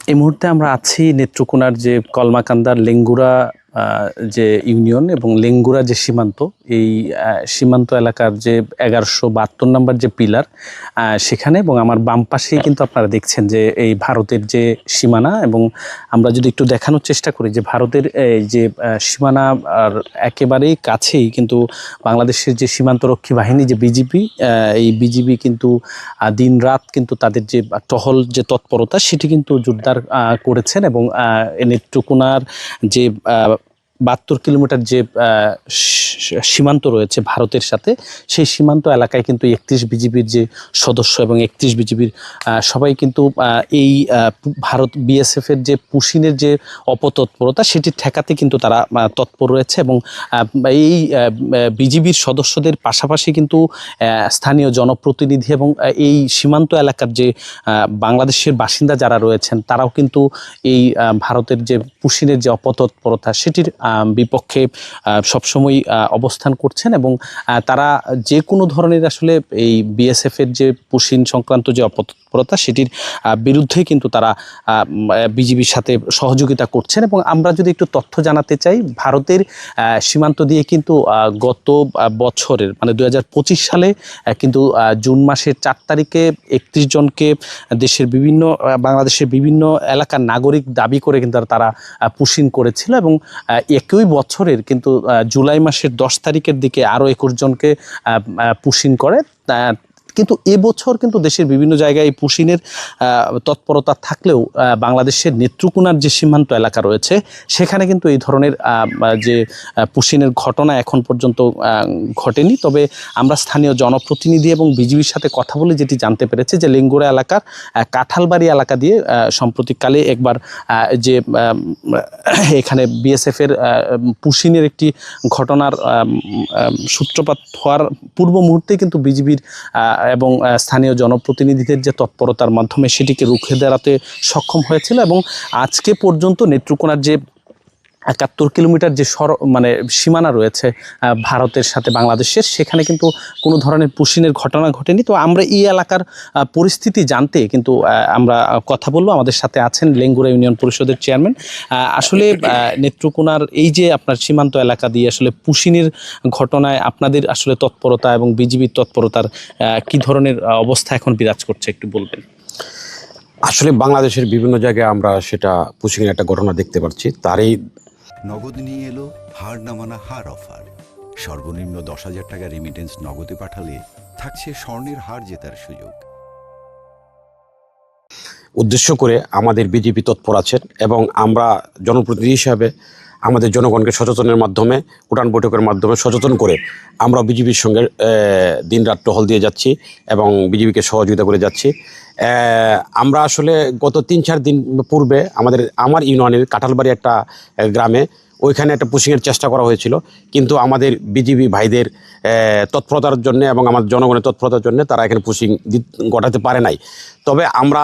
এই মুহূর্তে আমরা আছি নেত্রকোনার যে কলমাকান্দার লেঙ্গুরা যে ইউনিয়ন এবং লেঙ্গুরা যে সীমান্ত, এই সীমান্ত এলাকার যে 1172 নম্বর যে পিলার সেখানে, এবং আমার বাম পাশেই কিন্তু আপনারা দেখছেন যে এই ভারতের যে সীমানা, এবং আমরা যদি একটু দেখানোর চেষ্টা করি যে ভারতের যে সীমানা আর একেবারেই কাছেই কিন্তু বাংলাদেশের যে সীমান্তরক্ষী বাহিনী যে বিজিবি, এই বিজিবি কিন্তু দিন রাত কিন্তু তাদের যে টহল যে তৎপরতা সেটি কিন্তু জোরদার করেছেন, এবং নেত্রকোনার যে 72 কিলোমিটার যে সীমান্ত রয়েছে ভারতের সাথে, সেই সীমান্ত এলাকায় কিন্তু 31 বিজিবির যে সদস্য এবং 31 বিজিবির সবাই কিন্তু এই ভারত বিএসএফের যে পুশিনের যে অপতৎপরতা সেটি ঠেকাতে কিন্তু তারা তৎপর রয়েছে। এবং এই বিজিবির সদস্যদের পাশাপাশি কিন্তু স্থানীয় জনপ্রতিনিধি এবং এই সীমান্ত এলাকার যে বাংলাদেশের বাসিন্দা যারা রয়েছেন তারাও কিন্তু এই ভারতের যে পুশিনের যে অপতৎপরতা সেটির বিপক্ষে সবসময় অবস্থান করছেন, এবং তারা যে কোনো ধরনের আসলে এই বিএসএফের যে পুশিন সংক্রান্ত যে অপতৎপরতা সেটির বিরুদ্ধে কিন্তু তারা বিজিবির সাথে সহযোগিতা করছেন। এবং আমরা যদি একটু তথ্য জানাতে চাই, ভারতের সীমান্ত দিয়ে কিন্তু গত বছরের মানে 2025 সালে কিন্তু জুন মাসের 4 তারিখে 31 জনকে দেশের বিভিন্ন বাংলাদেশের বিভিন্ন এলাকার নাগরিক দাবি করে কিন্তু তারা পুশিন করেছিল, এবং একই বছরের কিন্তু জুলাই মাসের 10 তারিখের দিকে আরও 21 জনকে পুশিন করে। কিন্তু এবছর কিন্তু দেশের বিভিন্ন জায়গায় এই পুশিনের তৎপরতা থাকলেও বাংলাদেশের নেত্রকোনার যে সীমান্ত এলাকা রয়েছে সেখানে কিন্তু এই ধরনের যে পুশিনের ঘটনা এখন পর্যন্ত ঘটেনি। তবে আমরা স্থানীয় জনপ্রতিনিধি এবং বিজিবির সাথে কথা বলে যেটি জানতে পেরেছি যে লেঙ্গুরা এলাকার কাঁঠালবাড়ি এলাকা দিয়ে সাম্প্রতিককালে একবার যে এখানে বিএসএফের পুশিনের একটি ঘটনার সূত্রপাত হওয়ার পূর্ব মুহূর্তে কিন্তু বিজিবির এবং স্থানীয় জনপ্রতিনিধিদের যে তৎপরতার মাধ্যমে সেটিকে রুখে দাঁড়াতে সক্ষম হয়েছিল, এবং আজকে পর্যন্ত নেত্রকোনার যে 71 কিলোমিটার যে মানে সীমানা রয়েছে ভারতের সাথে বাংলাদেশের, সেখানে কিন্তু কোনো ধরনের পুশিনের ঘটনা ঘটেনি। তো আমরা এই এলাকার পরিস্থিতি জানতে কিন্তু আমরা কথা বলবো। আমাদের সাথে আছেন লেঙ্গুরা ইউনিয়ন পরিষদের চেয়ারম্যান। আসলে নেত্রকোনার এই যে আপনার সীমান্ত এলাকা দিয়ে আসলে পুশিনের ঘটনায় আপনাদের আসলে তৎপরতা এবং বিজিবির তৎপরতার কি ধরনের অবস্থা এখন বিরাজ করছে একটু বলবেন? আসলে বাংলাদেশের বিভিন্ন জায়গায় আমরা সেটা পুশিংয়ের একটা ঘটনা দেখতে পাচ্ছি। তারই নগদ নিয়ে এলো হার না মানা হার অফার। সর্বনিম্ন 10,000 টাকা রেমিটেন্স নগদে পাঠালে থাকছে স্বর্ণের হার জেতার সুযোগ। উদ্দেশ্য করে আমাদের বিজেপি তৎপর আছেন, এবং আমরা জনপ্রতিনিধি হিসাবে আমাদের জনগণকে সচেতনের মাধ্যমে, উঠান বৈঠকের মাধ্যমে সচেতন করে আমরা বিজেপির সঙ্গে দিনরাত টহল দিয়ে যাচ্ছি এবং বিজেপিকে সহযোগিতা করে যাচ্ছি। আমরা আসলে গত 3-4 দিন পূর্বে আমার ইউনিয়নের কাঁঠালবাড়ি একটা গ্রামে ওইখানে একটা পুশিংয়ের চেষ্টা করা হয়েছিল, কিন্তু আমাদের বিজিবি ভাইদের তৎপরতার জন্য এবং আমাদের জনগণের তৎপরতার জন্য তারা এখানে পুশিং ঘটাতে পারে নাই। তবে আমরা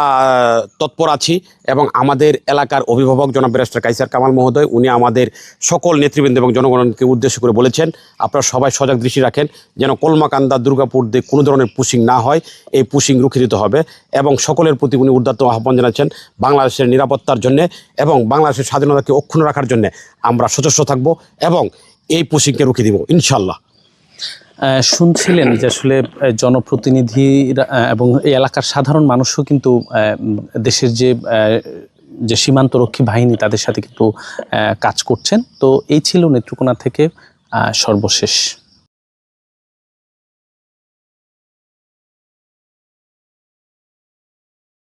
তৎপর আছি, এবং আমাদের এলাকার অভিভাবক জনাব ব্যারিস্টার কাইসার কামাল মহোদয় উনি আমাদের সকল নেতৃবৃন্দ এবং জনগণকে উদ্দেশ্য করে বলেছেন আপনারা সবাই সজাগ দৃষ্টি রাখেন যেন কলমাকান্দা দুর্গাপুর দিয়ে কোনো ধরনের পুশিং না হয়, এই পুশিং রুখে দিতে হবে। এবং সকলের প্রতি উনি উদাত্ত আহ্বান জানাচ্ছেন বাংলাদেশের নিরাপত্তার জন্যে এবং বাংলাদেশের স্বাধীনতাকে অক্ষুণ্ণ রাখার জন্যে আমরা সচেষ্ট থাকব এবং এই পুশিংকে রুখে দিব ইনশাল্লাহ। শুনছিলেন যে আসলে জনপ্রতিনিধিরা এবং এই এলাকার সাধারণ মানুষও কিন্তু দেশের যে সীমান্তরক্ষী বাহিনী তাদের সাথে কিন্তু কাজ করছেন। তো এই ছিল নেত্রকোনা থেকে সর্বশেষ।